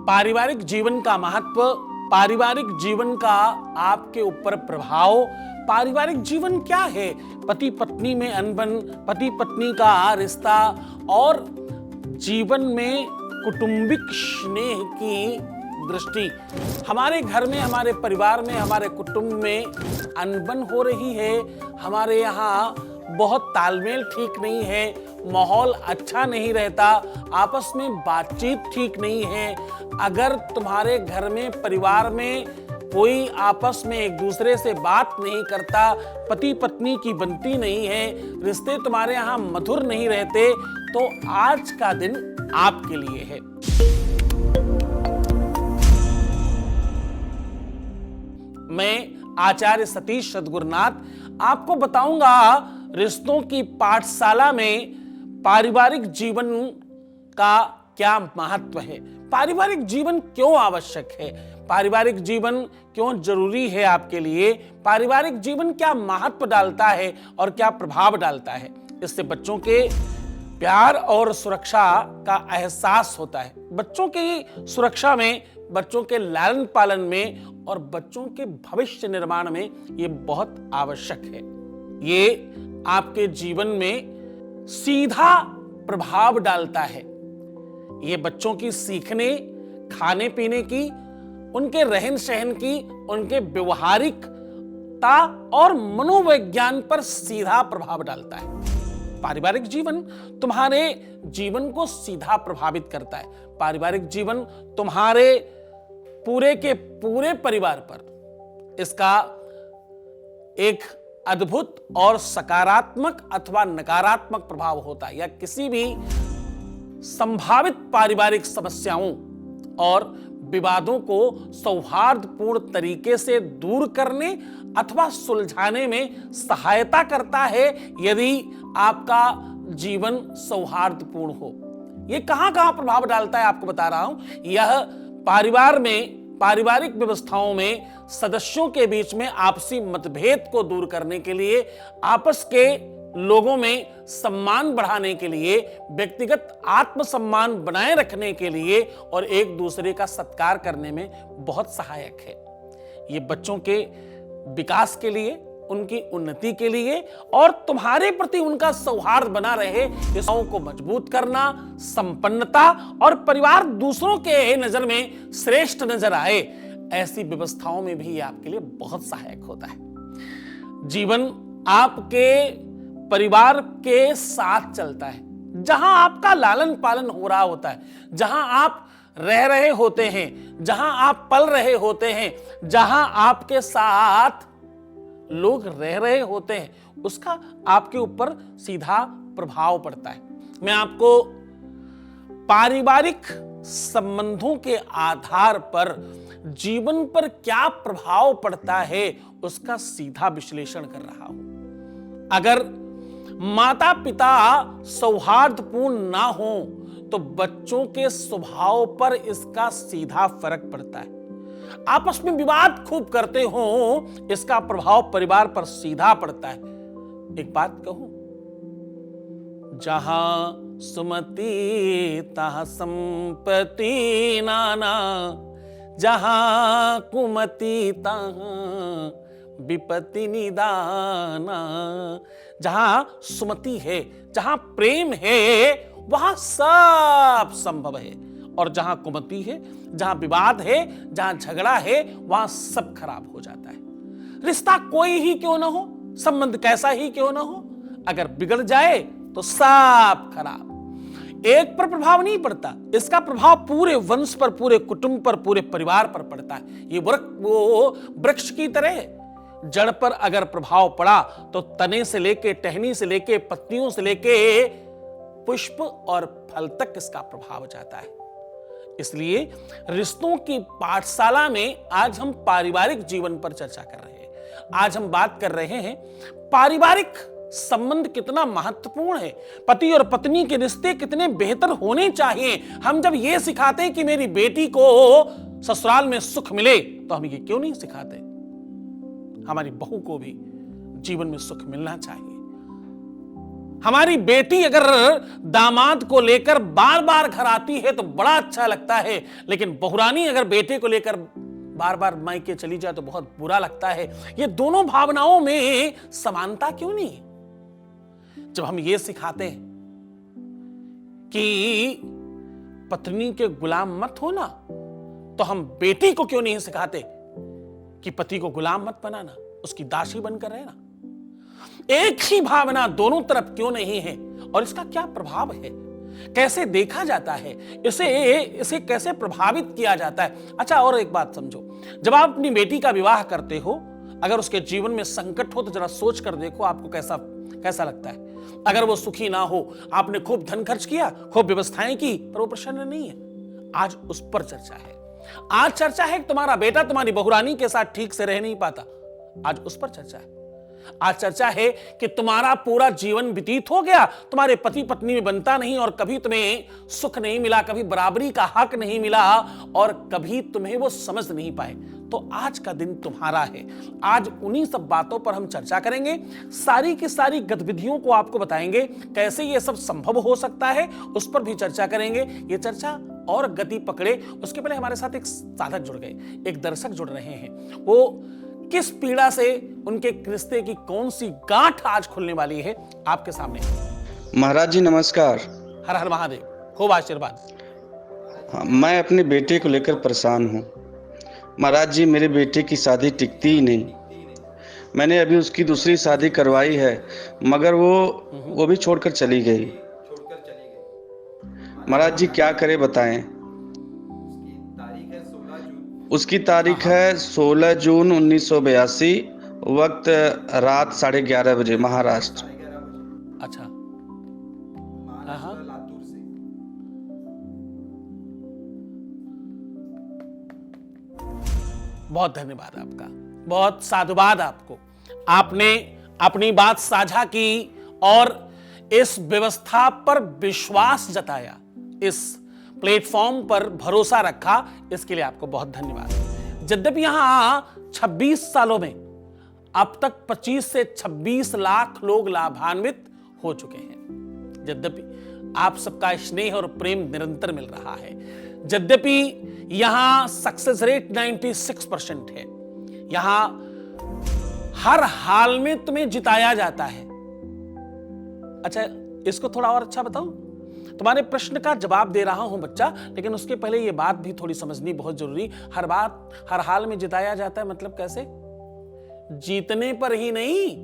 पारिवारिक जीवन का महत्व, पारिवारिक जीवन का आपके ऊपर प्रभाव, पारिवारिक जीवन क्या है, पति पत्नी में अनबन, पति पत्नी का रिश्ता और जीवन में कौटुंबिक स्नेह की दृष्टि। हमारे घर में, हमारे परिवार में, हमारे कुटुंब में अनबन हो रही है, हमारे यहाँ बहुत तालमेल ठीक नहीं है, माहौल अच्छा नहीं रहता, आपस में बातचीत ठीक नहीं है। अगर तुम्हारे घर में, परिवार में कोई आपस में एक दूसरे से बात नहीं करता, पति पत्नी की बनती नहीं है, रिश्ते तुम्हारे यहाँ मधुर नहीं रहते, तो आज का दिन आपके लिए है। मैं आचार्य सतीश सद्गुरुनाथ आपको बताऊंगा रिश्तों की पाठशाला में पारिवारिक जीवन का क्या महत्व है, पारिवारिक जीवन क्यों आवश्यक है, पारिवारिक जीवन क्यों जरूरी है आपके लिए, पारिवारिक जीवन क्या महत्व डालता है और क्या प्रभाव डालता है। इससे बच्चों के प्यार और सुरक्षा का एहसास होता है। बच्चों की सुरक्षा में, बच्चों के लालन पालन में और बच्चों के भविष्य निर्माण में ये बहुत आवश्यक है। ये आपके जीवन में सीधा प्रभाव डालता है। ये बच्चों की सीखने, खाने पीने की, उनके रहन सहन की, उनके व्यवहारिकता और मनोविज्ञान पर सीधा प्रभाव डालता है। पारिवारिक जीवन तुम्हारे जीवन को सीधा प्रभावित करता है। पारिवारिक जीवन तुम्हारे पूरे के पूरे परिवार पर इसका एक अद्भुत और सकारात्मक अथवा नकारात्मक प्रभाव होता है, या किसी भी संभावित पारिवारिक समस्याओं और विवादों को सौहार्दपूर्ण तरीके से दूर करने अथवा सुलझाने में सहायता करता है, यदि आपका जीवन सौहार्दपूर्ण हो। यह कहां-कहां प्रभाव डालता है आपको बता रहा हूं। यह परिवार में, पारिवारिक व्यवस्थाओं में सदस्यों के बीच में आपसी मतभेद को दूर करने के लिए, आपस के लोगों में सम्मान बढ़ाने के लिए, व्यक्तिगत आत्मसम्मान बनाए रखने के लिए और एक दूसरे का सत्कार करने में बहुत सहायक है। ये बच्चों के विकास के लिए, उनकी उन्नति के लिए और तुम्हारे प्रति उनका सौहार्द बना रहे, इसों को मजबूत करना, संपन्नता और परिवार दूसरों के नजर में श्रेष्ठ नजर आए, ऐसी व्यवस्थाओं में भी आपके लिए बहुत सहायक होता है। जीवन आपके परिवार के साथ चलता है, जहां आपका लालन पालन हो रहा होता है, जहां आप रह रहे होते हैं, जहां आप पल रहे होते हैं, जहां आपके साथ लोग रह रहे होते हैं, उसका आपके ऊपर सीधा प्रभाव पड़ता है। मैं आपको पारिवारिक संबंधों के आधार पर जीवन पर क्या प्रभाव पड़ता है उसका सीधा विश्लेषण कर रहा हूं। अगर माता पिता सौहार्दपूर्ण ना हो तो बच्चों के स्वभाव पर इसका सीधा फर्क पड़ता है। आपस में विवाद खूब करते हो, इसका प्रभाव परिवार पर सीधा पड़ता है। एक बात कहूं, जहां सुमति तहां संपत्ति नाना, जहां कुमति तहां विपत्ति निदाना। जहां सुमति है, जहां प्रेम है, वहां सब संभव है, और जहां कुमति है, जहां विवाद है, जहां झगड़ा है, वहां सब खराब हो जाता है। रिश्ता कोई ही क्यों ना हो, संबंध कैसा ही क्यों ना हो, अगर बिगड़ जाए तो सब खराब। एक पर प्रभाव नहीं पड़ता, इसका प्रभाव पूरे वंश पर, पूरे कुटुंब पर, पूरे परिवार पर पड़ता है। ये वृक्ष की तरह जड़ पर अगर प्रभाव पड़ा तो तने से लेके, टहनी से लेके, पत्तियों से लेके पुष्प और फल तक इसका प्रभाव जाता है। इसलिए रिश्तों की पाठशाला में आज हम पारिवारिक जीवन पर चर्चा कर रहे हैं। आज हम बात कर रहे हैं पारिवारिक संबंध कितना महत्वपूर्ण है, पति और पत्नी के रिश्ते कितने बेहतर होने चाहिए। हम जब ये सिखाते हैं कि मेरी बेटी को ससुराल में सुख मिले, तो हम ये क्यों नहीं सिखाते हमारी बहू को भी जीवन में सुख मिलना चाहिए। हमारी बेटी अगर दामाद को लेकर बार बार घर आती है तो बड़ा अच्छा लगता है, लेकिन बहुरानी अगर बेटे को लेकर बार बार मायके चली जाए तो बहुत बुरा लगता है। ये दोनों भावनाओं में समानता क्यों नहीं? जब हम ये सिखाते हैं कि पत्नी के गुलाम मत होना, तो हम बेटी को क्यों नहीं सिखाते कि पति को गुलाम मत बनाना, उसकी दासी बनकर रहना? एक ही भावना दोनों तरफ क्यों नहीं है? और इसका क्या प्रभाव है, कैसे देखा जाता है, इसे कैसे प्रभावित किया जाता है? अच्छा, और एक बात समझो, जब आप अपनी बेटी का विवाह करते हो, अगर उसके जीवन में संकट हो तो जरा सोच कर देखो आपको कैसा लगता है। अगर वो सुखी ना हो, आपने खूब धन खर्च किया, खूब व्यवस्थाएं की, पर वो प्रसन्न नहीं है, आज उस पर चर्चा है। आज चर्चा है कि तुम्हारा बेटा तुम्हारी बहुरानी के साथ ठीक से रह नहीं पाता, आज उस पर चर्चा है। आज चर्चा है कि तुम्हारा पूरा जीवन व्यतीत हो गया, तुम्हारे पति पत्नी में बनता नहीं, और कभी तुम्हें सुख नहीं मिला, कभी बराबरी का हक नहीं मिला, और कभी तुम्हें वो समझ नहीं पाए। तो आज का दिन तुम्हारा है। आज उन्हीं सब बातों पर हम चर्चा करेंगे, सारी की सारी गतिविधियों को आपको बताएंगे, कैसे ये सब संभव हो सकता है उस पर भी चर्चा करेंगे। ये चर्चा और गति पकड़े उसके पहले हमारे साथ एक साधक जुड़ गए, एक दर्शक जुड़ रहे हैं। वो किस पीड़ा से, उनके रिश्ते की कौन सी गांठ आज खुलने वाली है, आपके सामने। महाराज जी नमस्कार। हर हर महादेव, खूब आशीर्वाद। हाँ, मैं अपने बेटे को लेकर परेशान हूँ महाराज जी। मेरे बेटे की शादी टिकती ही नहीं। मैंने अभी उसकी दूसरी शादी करवाई है, मगर वो भी छोड़कर चली गई। महाराज जी क्या करे बताएं। उसकी तारीख है 16 जून 1982, वक्त रात 11:30 बजे, महाराष्ट्र। अच्छा, लातूर से। बहुत धन्यवाद आपका, बहुत साधुवाद आपको। आपने अपनी बात साझा की और इस व्यवस्था पर विश्वास जताया, इस प्लेटफॉर्म पर भरोसा रखा, इसके लिए आपको बहुत धन्यवाद। यद्यपि यहां 26 सालों में अब तक 25 से 26 लाख लोग लाभान्वित हो चुके हैं, यद्यपि आप सबका स्नेह और प्रेम निरंतर मिल रहा है, यद्यपि यहां सक्सेस रेट 96% है, यहां हर हाल में तुम्हें जिताया जाता है। अच्छा, इसको थोड़ा और अच्छा बताऊं? तुम्हारे प्रश्न का जवाब दे रहा हूं बच्चा, लेकिन उसके पहले यह बात भी थोड़ी समझनी बहुत जरूरी। हर हाल में जिताया जाता है मतलब कैसे? जीतने पर ही नहीं,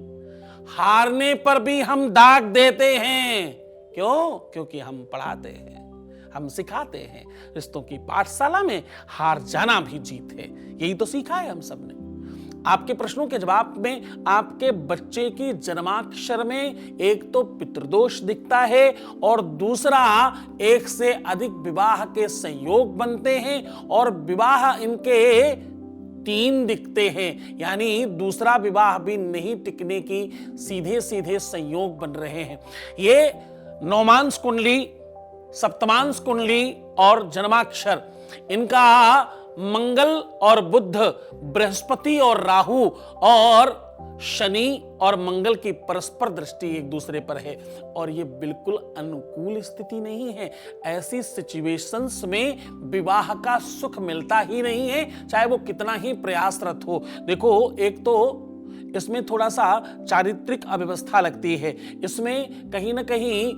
हारने पर भी हम दाग देते हैं। क्यों? क्योंकि हम पढ़ाते हैं, हम सिखाते हैं। रिश्तों की पाठशाला में हार जाना भी जीत है, यही तो सीखा है हम सबने। आपके प्रश्नों के जवाब में आपके बच्चे की जन्माक्षर में एक तो पितृदोष दिखता है, और दूसरा एक से अधिक विवाह के संयोग बनते हैं, और विवाह इनके 3 दिखते हैं, यानी दूसरा विवाह भी नहीं टिकने की सीधे सीधे संयोग बन रहे हैं। ये नौमांश कुंडली, सप्तमांश कुंडली और जन्माक्षर, इनका मंगल और बुध, बृहस्पति और राहु और शनि और मंगल की परस्पर दृष्टि एक दूसरे पर है, और ये बिल्कुल अनुकूल स्थिति नहीं है। ऐसी सिचुएशंस में विवाह का सुख मिलता ही नहीं है, चाहे वो कितना ही प्रयासरत हो। देखो, एक तो इसमें थोड़ा सा चारित्रिक अव्यवस्था लगती है, इसमें कहीं ना कहीं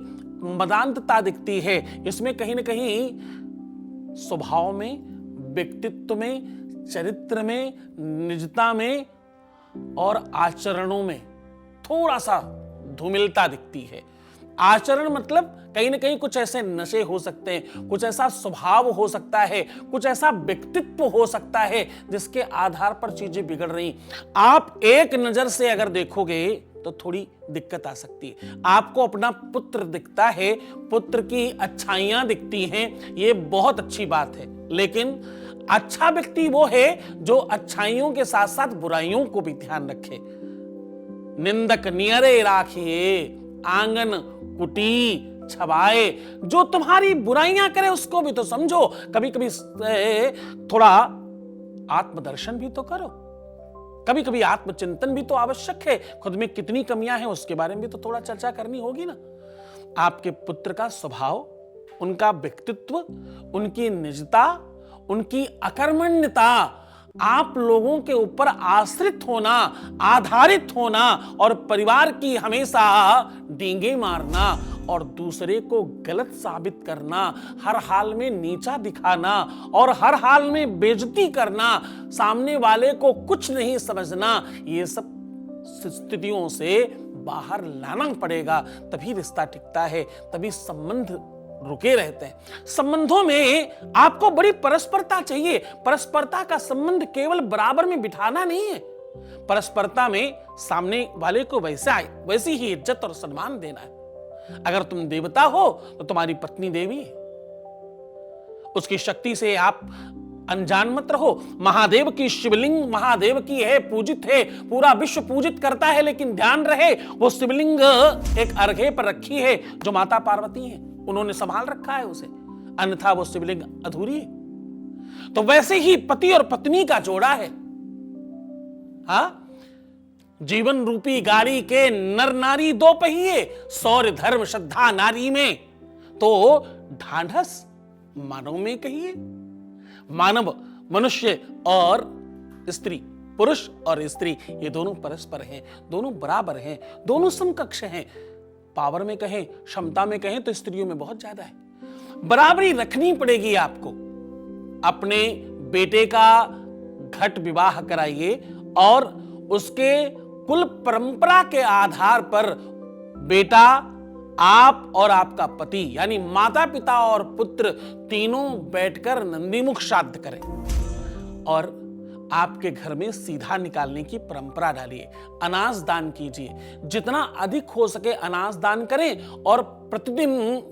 मदांतता दिखती है, इसमें कहीं ना कहीं स्वभाव में, व्यक्तित्व में, चरित्र में, निजता में और आचरणों में थोड़ा सा धूमिलता दिखती है। आचरण मतलब कहीं ना कहीं कुछ ऐसे नशे हो सकते हैं, कुछ ऐसा स्वभाव हो सकता है, कुछ ऐसा व्यक्तित्व हो सकता है जिसके आधार पर चीजें बिगड़ रही। आप एक नजर से अगर देखोगे तो थोड़ी दिक्कत आ सकती है। आपको अपना पुत्र दिखता है, पुत्र की अच्छाइयां दिखती हैं, ये बहुत अच्छी बात है, लेकिन अच्छा व्यक्ति वो है जो अच्छाइयों के साथ साथ बुराइयों को भी ध्यान रखे। निंदक नियरे राखिए, आंगन कुटी छवाए। जो तुम्हारी बुराइयां करे उसको भी तो समझो, कभी कभी थोड़ा आत्मदर्शन भी तो करो, कभी कभी आत्मचिंतन भी तो आवश्यक है। खुद में कितनी कमियां हैं उसके बारे में भी तो थोड़ा चर्चा करनी होगी ना। आपके पुत्र का स्वभाव, उनका व्यक्तित्व, उनकी निजता, उनकी अकर्मण्यता, आप लोगों के ऊपर आश्रित होना, आधारित होना और परिवार की हमेशा डींगे मारना और दूसरे को गलत साबित करना, हर हाल में नीचा दिखाना और हर हाल में बेइज्जती करना, सामने वाले को कुछ नहीं समझना, ये सब स्थितियों से बाहर लाना पड़ेगा। तभी रिश्ता टिकता है, तभी संबंध रुके रहते हैं। संबंधों में आपको बड़ी परस्परता चाहिए। परस्परता का संबंध केवल बराबर में बिठाना नहीं है, परस्परता में सामने वाले को वैसी ही इज्जत और सम्मान देना है। अगर तुम देवता हो तो तुम्हारी पत्नी देवी है, उसकी शक्ति से आप अनजान मत रहो। महादेव की शिवलिंग महादेव की है, पूजित है, पूरा विश्व पूजित करता है, लेकिन ध्यान रहे वो शिवलिंग एक अर्घे पर रखी है जो माता पार्वती है, उन्होंने संभाल रखा है उसे, अन्यथा वो शिवलिंग अधूरी है। तो वैसे ही पति और पत्नी का जोड़ा है। जीवन रूपी गाड़ी के नर नारी दो पहिए, शौर्य धर्म श्रद्धा नारी में, तो ढांढस मानव में कहिए। मानव मनुष्य और स्त्री, पुरुष और स्त्री, ये दोनों परस्पर हैं, दोनों बराबर हैं, दोनों समकक्ष हैं। पावर में कहें, क्षमता में कहें तो स्त्रियों में बहुत ज्यादा है। बराबरी रखनी पड़ेगी आपको। अपने बेटे का घट विवाह कराइए और उसके कुल परंपरा के आधार पर बेटा, आप और आपका पति यानी माता पिता और पुत्र तीनों बैठकर नंदीमुख श्राद्ध करें और आपके घर में सीधा निकालने की परंपरा डालिए। अनाज दान कीजिए, जितना अधिक हो सके अनाज दान करें और प्रतिदिन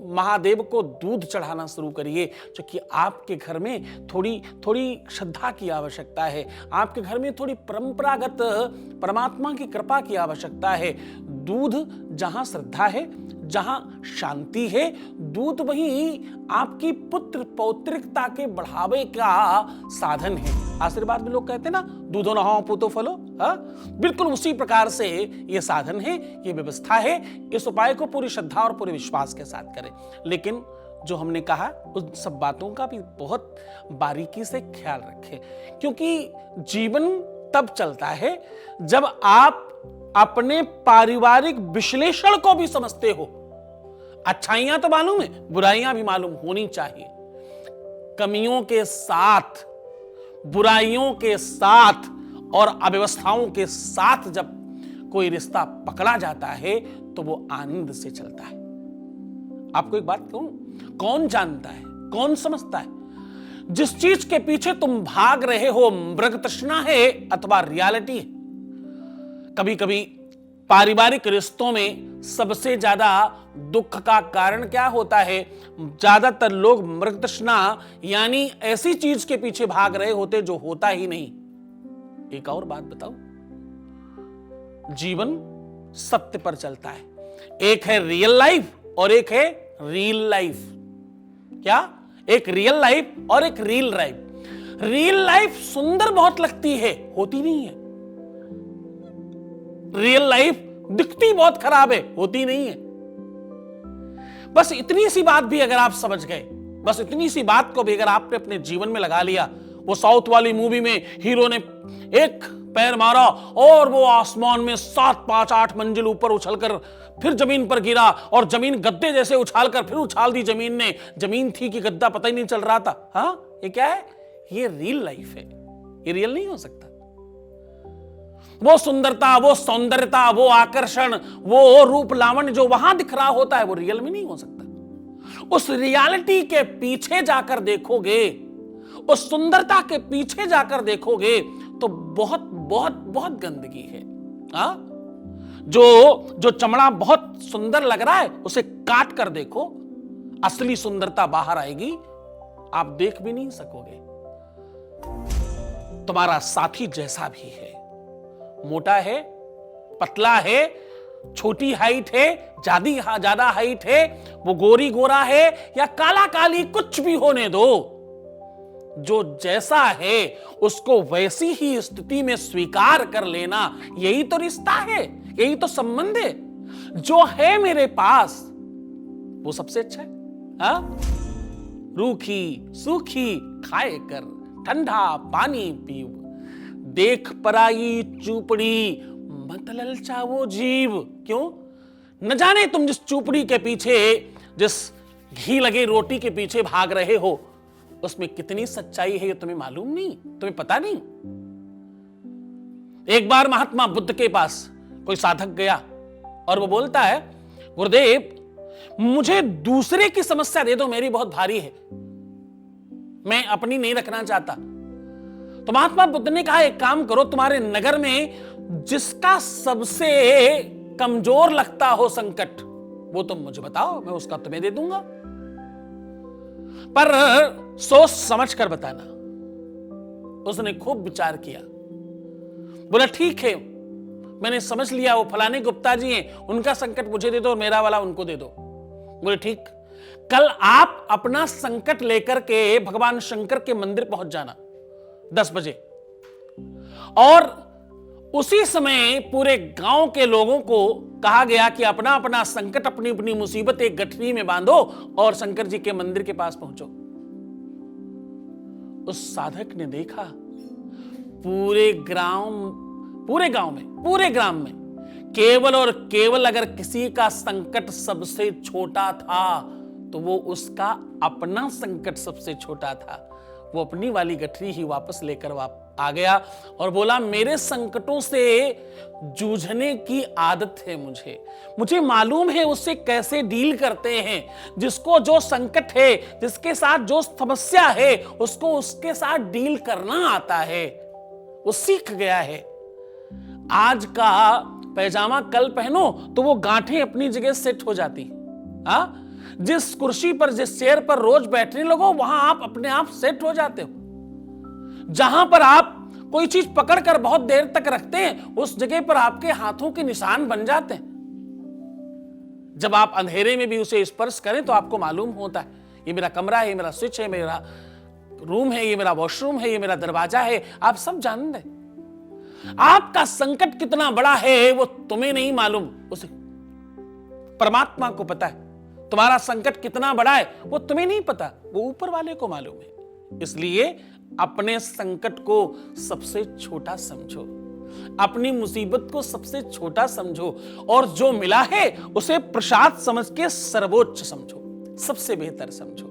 महादेव को दूध चढ़ाना शुरू करिए, क्योंकि आपके घर में थोड़ी श्रद्धा की आवश्यकता है, आपके घर में थोड़ी परंपरागत परमात्मा की कृपा की आवश्यकता है। दूध जहां श्रद्धा है, जहां शांति है, दूध वहीं आपकी पुत्र पौत्रिकता के बढ़ावे का साधन है। आशीर्वाद में लोग कहते हैं ना, दूधो नहाओ पूतो फलो, बिल्कुल उसी प्रकार से ये साधन है, ये व्यवस्था है। इस उपाय को पूरी श्रद्धा और पूरे विश्वास के साथ करें। लेकिन जो हमने कहा उन सब बातों का भी बहुत बारीकी से ख्याल रखें, क्योंकि जीवन तब चलता है जब आप अपने पारिवारिक विश्लेषण को भी समझते हो। अच्छाइयां तो मालूम है, बुराइयां भी मालूम होनी चाहिए। कमियों के साथ, बुराइयों के साथ और अव्यवस्थाओं के साथ जब कोई रिश्ता पकड़ा जाता है तो वो आनंद से चलता है। आपको एक बात कहूं, कौन जानता है, कौन समझता है, जिस चीज के पीछे तुम भाग रहे हो मृग तृष्णा है अथवा रियलिटी है। कभी कभी पारिवारिक रिश्तों में सबसे ज्यादा दुख का कारण क्या होता है? ज्यादातर लोग मृग तृष्णा यानी ऐसी चीज के पीछे भाग रहे होते जो होता ही नहीं। एक और बात बताओ, जीवन सत्य पर चलता है। एक है रियल लाइफ और एक है रील लाइफ। क्या? एक रियल लाइफ और एक रील लाइफ। रियल लाइफ सुंदर बहुत लगती है, होती नहीं है। रियल लाइफ दिखती बहुत खराब है, होती नहीं है। बस इतनी सी बात भी अगर आप समझ गए, बस इतनी सी बात को भी अगर आपने अपने जीवन में लगा लिया। वो साउथ वाली मूवी में हीरो ने एक पैर मारा और वो आसमान में 7, 5, 8 मंजिल ऊपर उछलकर फिर जमीन पर गिरा और जमीन गद्दे जैसे उछालकर फिर उछाल दी जमीन ने। जमीन थी कि गद्दा पता ही नहीं चल रहा था। ये क्या है? ये रियल लाइफ है, ये रियल नहीं हो सकता। वो सुंदरता, वो सौंदर्यता, वो आकर्षण, वो रूप लावण्य जो वहां दिख रहा होता है वो रियल में नहीं हो सकता। उस रियलिटी के पीछे जाकर देखोगे, उस सुंदरता के पीछे जाकर देखोगे तो बहुत बहुत बहुत गंदगी है। जो चमड़ा बहुत सुंदर लग रहा है उसे काट कर देखो, असली सुंदरता बाहर आएगी, आप देख भी नहीं सकोगे। तुम्हारा साथी जैसा भी है, मोटा है, पतला है, छोटी हाइट है, ज्यादा हाइट है, वो गोरी गोरा है या काला काली, कुछ भी होने दो, जो जैसा है उसको वैसी ही स्थिति में स्वीकार कर लेना, यही तो रिश्ता है, यही तो संबंध है। जो है मेरे पास वो सबसे अच्छा है। हाँ, रूखी सूखी खाए कर ठंडा पानी पीव, देख पराई चूपड़ी मत ललचावो जीव। क्यों? न जाने तुम जिस चूपड़ी के पीछे, जिस घी लगे रोटी के पीछे भाग रहे हो, उसमें कितनी सच्चाई है ये तुम्हें मालूम नहीं, तुम्हें पता नहीं। एक बार महात्मा बुद्ध के पास कोई साधक गया और वो बोलता है, गुरुदेव मुझे दूसरे की समस्या दे दो, मेरी बहुत भारी है, मैं अपनी नहीं रखना चाहता। तो महात्मा बुद्ध ने कहा, एक काम करो, तुम्हारे नगर में जिसका सबसे कमजोर लगता हो संकट, वो तुम मुझे बताओ, मैं उसका तुम्हें दे दूंगा, पर सोच समझ कर बताना। उसने खूब विचार किया, बोला ठीक है, मैंने समझ लिया, वो फलाने गुप्ता जी हैं, उनका संकट मुझे दे दो और मेरा वाला उनको दे दो। बोले ठीक, कल आप अपना संकट लेकर के भगवान शंकर के मंदिर पहुंच जाना 10 बजे, और उसी समय पूरे गांव के लोगों को कहा गया कि अपना अपना संकट, अपनी अपनी मुसीबत एक गठरी में बांधो और शंकर जी के मंदिर के पास पहुंचो। उस साधक ने देखा पूरे ग्राम में केवल और केवल अगर किसी का संकट सबसे छोटा था तो वो उसका अपना संकट सबसे छोटा था। वो अपनी वाली गठरी ही वापस लेकर आ गया और बोला, मेरे संकटों से जूझने की आदत है, मुझे मालूम है उससे कैसे डील करते हैं। जिसको जो संकट है, जिसके साथ जो समस्या है, उसको उसके साथ डील करना आता है, वो सीख गया है। आज का पैजामा कल पहनो तो वो गांठें अपनी जगह सेट हो जाती। हाँ, जिस कुर्सी पर, जिस चेयर पर रोज बैठने लगो, वहां आप अपने आप सेट हो जाते हो। जहां पर आप कोई चीज पकड़कर बहुत देर तक रखते हैं, उस जगह पर आपके हाथों के निशान बन जाते हैं। जब आप अंधेरे में भी उसे स्पर्श करें तो आपको मालूम होता है, ये मेरा कमरा है, ये मेरा स्विच है, मेरा रूम है, ये मेरा वॉशरूम है, ये मेरा दरवाजा है। आप सब जानते हैं। आपका संकट कितना बड़ा है वो तुम्हें नहीं मालूम, उसे परमात्मा को पता है। तुम्हारा संकट कितना बड़ा है वो तुम्हें नहीं पता, वो ऊपर वाले को मालूम है। इसलिए अपने संकट को सबसे छोटा समझो, अपनी मुसीबत को सबसे छोटा समझो, और जो मिला है उसे प्रसाद समझ के सर्वोच्च समझो, सबसे बेहतर समझो।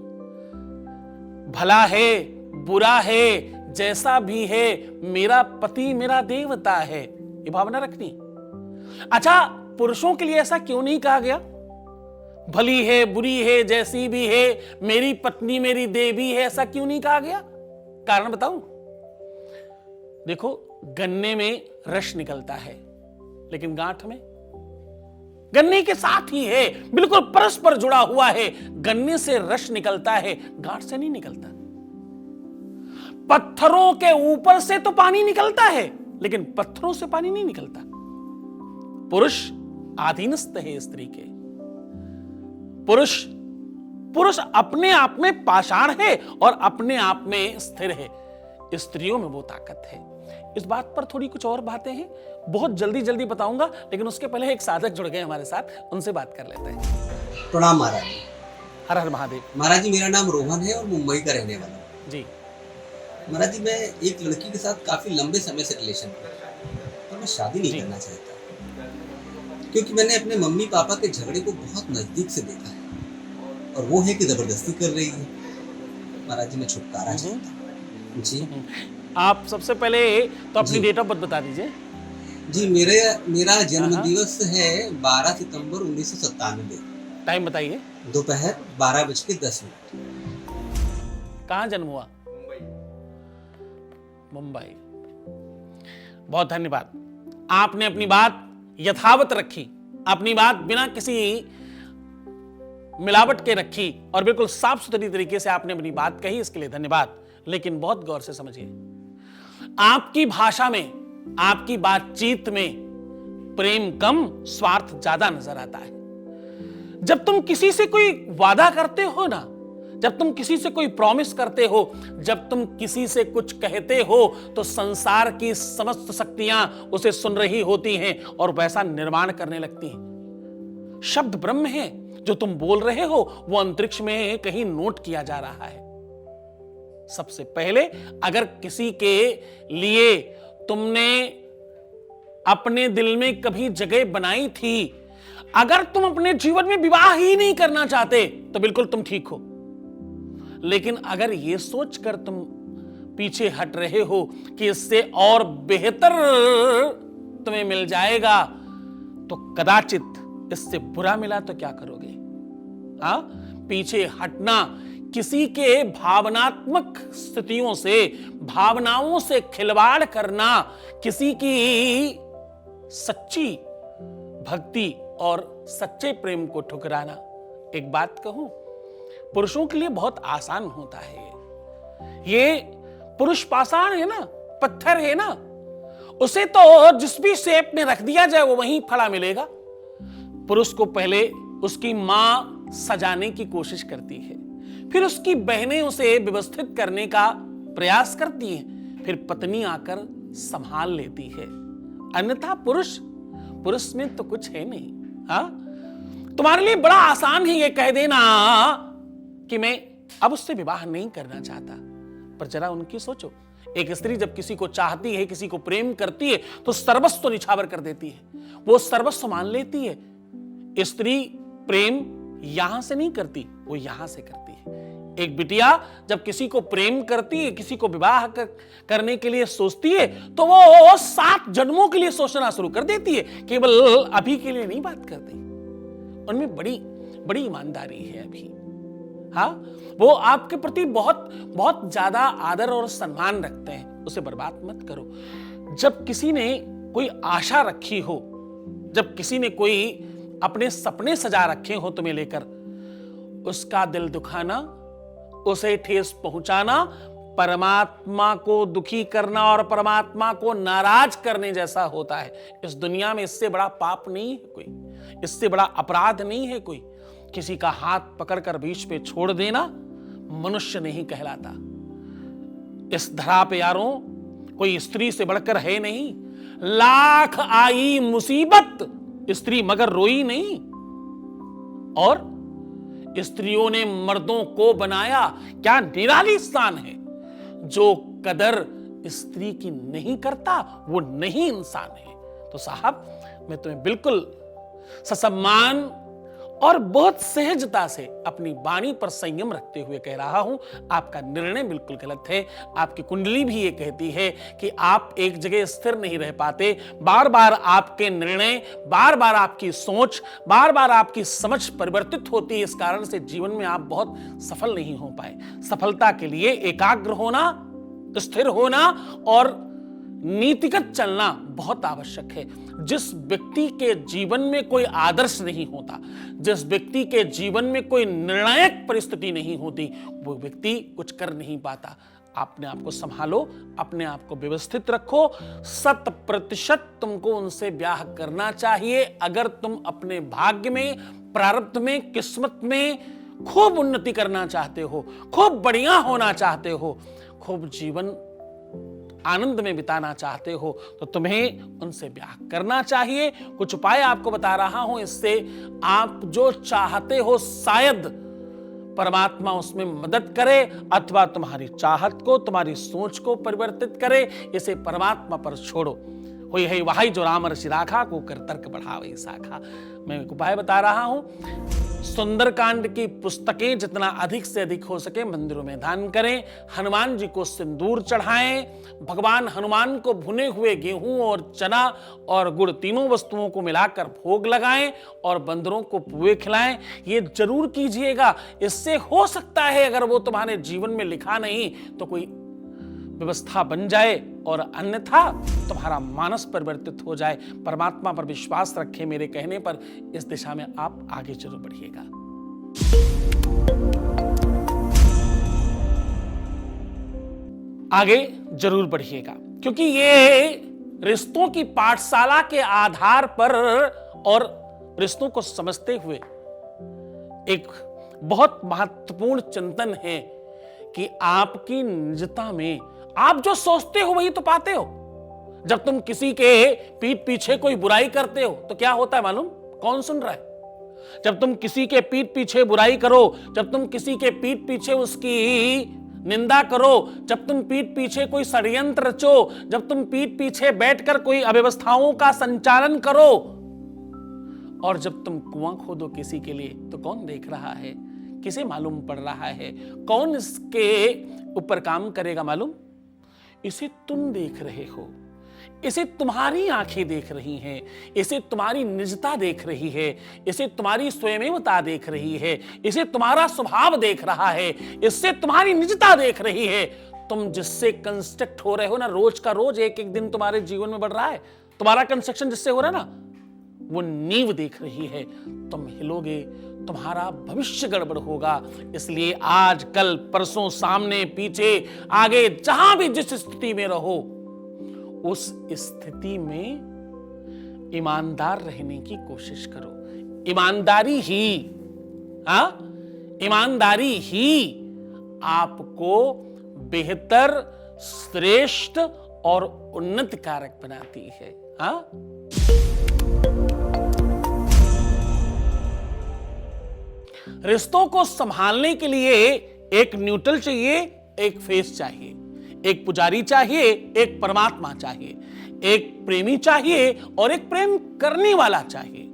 भला है, बुरा है, जैसा भी है, मेरा पति मेरा देवता है, ये भावना रखनी। अच्छा, पुरुषों के लिए ऐसा क्यों नहीं कहा गया? भली है, बुरी है, जैसी भी है, मेरी पत्नी मेरी देवी है, ऐसा क्यों नहीं कहा गया? कारण बताऊं? देखो, गन्ने में रस निकलता है, लेकिन गांठ में, गन्ने के साथ ही है, बिल्कुल परस्पर जुड़ा हुआ है। गन्ने से रस निकलता है, गांठ से नहीं निकलता। पत्थरों के ऊपर से तो पानी निकलता है, लेकिन पत्थरों से पानी नहीं निकलता। पुरुष आधीनस्थ है स्त्री के। पुरुष अपने आप में पाषाण है और अपने आप में स्थिर है। स्त्रियों में वो ताकत है। इस बात पर थोड़ी कुछ और बातें हैं, बहुत जल्दी बताऊंगा, लेकिन उसके पहले एक साधक जुड़ गए हमारे साथ, उनसे बात कर लेते हैं। प्रणाम महाराज जी। हर हर महादेव। महाराज जी, मेरा नाम रोहन है और मुंबई का रहने वाला हूँ जी। महाराज जी, मैं एक लड़की के साथ काफी लंबे समय से रिलेशन में, पर मैं शादी नहीं करना चाहता, क्योंकि मैंने अपने मम्मी पापा के झगड़े को बहुत नजदीक से देखा है, और वो है कि जबरदस्ती कर रही है। महाराज जी, मैं छुटकारा चाहता हूँ जी। आप सबसे पहले तो अपनी डेट ऑफ बर्थ बता दीजिए। जी, मेरा जन्म दिवस है 12 सितंबर 1997। टाइम बताइए। दोपहर 12:10। कहाँ जन्म हुआ? मुंबई। बहुत धन्यवाद, आपने अपनी बात यथावत रखी, अपनी बात बिना किसी मिलावट के रखी, और बिल्कुल साफ सुथरी तरीके से आपने अपनी बात कही, इसके लिए धन्यवाद। लेकिन बहुत गौर से समझिए, आपकी भाषा में, आपकी बातचीत में प्रेम कम, स्वार्थ ज्यादा नजर आता है। जब तुम किसी से कोई वादा करते हो ना, जब तुम किसी से कोई प्रॉमिस करते हो, जब तुम किसी से कुछ कहते हो, तो संसार की समस्त शक्तियां उसे सुन रही होती हैं और वैसा निर्माण करने लगती हैं। शब्द ब्रह्म है, जो तुम बोल रहे हो वो अंतरिक्ष में कहीं नोट किया जा रहा है। सबसे पहले अगर किसी के लिए तुमने अपने दिल में कभी जगह बनाई थी, अगर तुम अपने जीवन में विवाह ही नहीं करना चाहते तो बिल्कुल तुम ठीक हो। लेकिन अगर यह सोचकर तुम पीछे हट रहे हो कि इससे और बेहतर तुम्हें मिल जाएगा, तो कदाचित इससे बुरा मिला तो क्या करोगे? हाँ, पीछे हटना, किसी के भावनात्मक स्थितियों से, भावनाओं से खिलवाड़ करना, किसी की सच्ची भक्ति और सच्चे प्रेम को ठुकराना। एक बात कहूं, पुरुषों के लिए बहुत आसान होता है ये पुरुष पाषाण है ना, पत्थर है ना, उसे तो जिस भी शेप में रख दिया जाए वो वहीं फला मिलेगा। पुरुष को पहले उसकी मां सजाने की कोशिश करती है, फिर उसकी बहनें उसे व्यवस्थित करने का प्रयास करती हैं, फिर पत्नी आकर संभाल लेती है। अन्यथा पुरुष में तो कुछ है नहीं। हाँ, तुम्हारे लिए बड़ा आसान है ये कह देना कि मैं अब उससे विवाह नहीं करना चाहता, पर जरा उनकी सोचो। एक स्त्री जब किसी को चाहती है, किसी को प्रेम करती है, तो सर्वस्व निछावर कर देती है, वो सर्वस्व मान लेती है। स्त्री प्रेम यहां से नहीं करती, वो यहां से करती है। एक बिटिया जब किसी को प्रेम करती है, किसी को विवाह करने के लिए सोचती है, तो वो 7 जन्मों के लिए सोचना शुरू कर देती है, केवल अभी के लिए नहीं बात करती। उनमें बड़ी बड़ी ईमानदारी है अभी। हाँ, वो आपके प्रति बहुत बहुत ज्यादा आदर और सम्मान रखते हैं, उसे बर्बाद मत करो। जब किसी ने कोई आशा रखी हो, जब किसी ने कोई अपने सपने सजा रखे हो तुम्हें लेकर, उसका दिल दुखाना, उसे ठेस पहुंचाना परमात्मा को दुखी करना और परमात्मा को नाराज करने जैसा होता है। इस दुनिया में इससे बड़ा पाप नहीं है कोई, इससे बड़ा अपराध नहीं है कोई। किसी का हाथ पकड़कर बीच पे छोड़ देना मनुष्य नहीं कहलाता। इस धरा पे यारों कोई स्त्री से बढ़कर है नहीं। लाख आई मुसीबत, स्त्री मगर रोई नहीं। और स्त्रियों ने मर्दों को बनाया, क्या निराली स्थान है। जो कदर स्त्री की नहीं करता वो नहीं इंसान है। तो साहब, मैं तुम्हें बिल्कुल ससम्मान और बहुत सहजता से अपनी वाणी पर संयम रखते हुए कह रहा हूं, आपका निर्णय बिल्कुल गलत है। आपकी कुंडली भी ये कहती है कि आप एक जगह स्थिर नहीं रह पाते। बार बार आपके निर्णय, बार बार आपकी सोच, बार बार आपकी समझ परिवर्तित होती है। इस कारण से जीवन में आप बहुत सफल नहीं हो पाए। सफलता के लिए एकाग्र होना, स्थिर होना और नीतिगत चलना बहुत आवश्यक है। जिस व्यक्ति के जीवन में कोई आदर्श नहीं होता, जिस व्यक्ति के जीवन में कोई निर्णायक परिस्थिति नहीं होती, वो व्यक्ति कुछ कर नहीं पाता। अपने आप को संभालो, अपने आप को व्यवस्थित रखो। 100% तुमको उनसे ब्याह करना चाहिए अगर तुम अपने भाग्य में, प्रारब्ध में, किस्मत में खूब उन्नति करना चाहते हो, खूब बढ़िया होना चाहते हो, खूब जीवन आनंद में बिताना चाहते हो, तो तुम्हें उनसे ब्याह करना चाहिए। कुछ उपाय आपको बता रहा हूं, इससे आप जो चाहते हो शायद परमात्मा उसमें मदद करे, अथवा तुम्हारी चाहत को, तुम्हारी सोच को परिवर्तित करे। इसे परमात्मा पर छोड़ो। हुई है वही जो राम ऋषि राखा, को कर तर्क बढ़ावे शाखा। मैं एक उपाय बता रहा हूं, सुंदरकांड की पुस्तकें जितना अधिक से अधिक हो सके मंदिरों में दान करें। हनुमान जी को सिंदूर चढ़ाएं। भगवान हनुमान को भुने हुए गेहूं और चना और गुड़ तीनों वस्तुओं को मिलाकर भोग लगाएं और बंदरों को पुए खिलाएं। ये जरूर कीजिएगा। इससे हो सकता है अगर वो तुम्हारे जीवन में लिखा नहीं तो कोई व्यवस्था बन जाए, और अन्यथा तुम्हारा मानस परिवर्तित हो जाए। परमात्मा पर विश्वास रखें। मेरे कहने पर इस दिशा में आप आगे जरूर बढ़िएगा। आगे जरूर बढ़िएगा, क्योंकि ये रिश्तों की पाठशाला के आधार पर और रिश्तों को समझते हुए एक बहुत महत्वपूर्ण चिंतन है कि आपकी निजता में आप जो सोचते हो वही तो पाते हो। जब तुम किसी के पीठ पीछे कोई बुराई करते हो तो क्या होता है मालूम? कौन सुन रहा है? जब तुम किसी के पीठ पीछे बुराई करो, जब तुम किसी के पीठ पीछे उसकी निंदा करो, जब तुम पीठ पीछे कोई षड्यंत्र रचो, जब तुम पीठ पीछे बैठकर कोई अव्यवस्थाओं का संचालन करो, और जब तुम कुआं खोदो किसी के लिए, तो कौन देख रहा है? किसे मालूम पड़ रहा है? कौन इसके ऊपर काम करेगा मालूम? इसे तुम देख रहे हो, इसे तुम्हारी आंखें देख रही हैं, इसे तुम्हारी निजता देख रही है, इसे तुम्हारी स्वयमेवता देख रही है, इसे तुम्हारा स्वभाव देख रहा है, इससे तुम्हारी निजता देख रही है। तुम जिससे कंस्ट्रक्ट हो रहे हो ना, रोज का रोज एक एक दिन तुम्हारे जीवन में बढ़ रहा है, तुम्हारा कंस्ट्रक्शन जिससे हो रहा है ना, वो नींव देख रही है। तुम हिलोगे, तुम्हारा भविष्य गड़बड़ होगा। इसलिए आज कल परसों, सामने पीछे आगे, जहां भी जिस स्थिति में रहो, उस स्थिति में ईमानदार रहने की कोशिश करो। ईमानदारी ही आपको बेहतर, श्रेष्ठ और उन्नत कारक बनाती है। रिश्तों को संभालने के लिए एक न्यूट्रल चाहिए, एक फेस चाहिए, एक पुजारी चाहिए, एक परमात्मा चाहिए, एक प्रेमी चाहिए और एक प्रेम करने वाला चाहिए।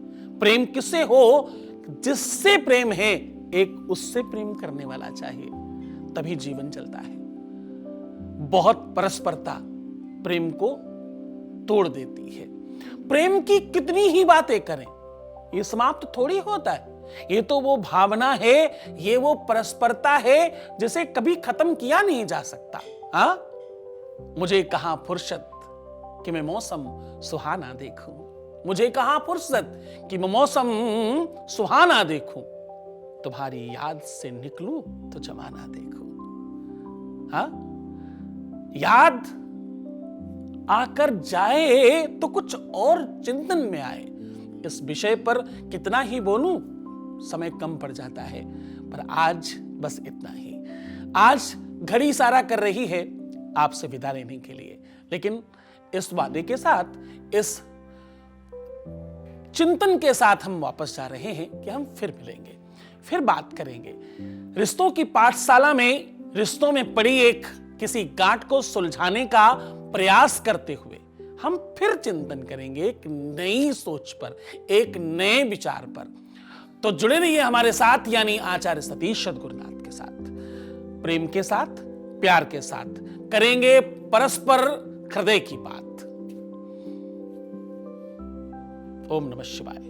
प्रेम किससे हो? जिससे प्रेम है, एक उससे प्रेम करने वाला चाहिए, तभी जीवन चलता है। बहुत परस्परता प्रेम को तोड़ देती है। प्रेम की कितनी ही बातें करें, ये समाप्त थोड़ी होता है। ये तो वो भावना है, ये वो परस्परता है जिसे कभी खत्म किया नहीं जा सकता। मुझे कहां फुर्सत कि मैं मौसम सुहाना देखूं, मुझे कहां फुर्सत कि मैं मौसम सुहाना देखूं, तुम्हारी याद से निकलूं तो जमाना देखूं। याद आकर जाए तो कुछ और चिंतन में आए। इस विषय पर कितना ही बोलूं, समय कम पड़ जाता है, पर आज बस इतना ही। आज घड़ी इशारा कर रही है आपसे विदा लेने के लिए, लेकिन इस वादे के साथ, इस चिंतन के साथ हम वापस जा रहे हैं कि हम फिर मिलेंगे, फिर बात करेंगे। रिश्तों की पाठशाला में रिश्तों में पड़ी एक किसी गांठ को सुलझाने का प्रयास करते हुए हम फिर चिंतन करेंगे एक नई सोच पर, एक नए विचार पर। तो जुड़े रहिए हमारे साथ, यानी आचार्य सतीश सद्गुरुनाथ के साथ। प्रेम के साथ, प्यार के साथ करेंगे परस्पर हृदय की बात। ओम नमः शिवाय।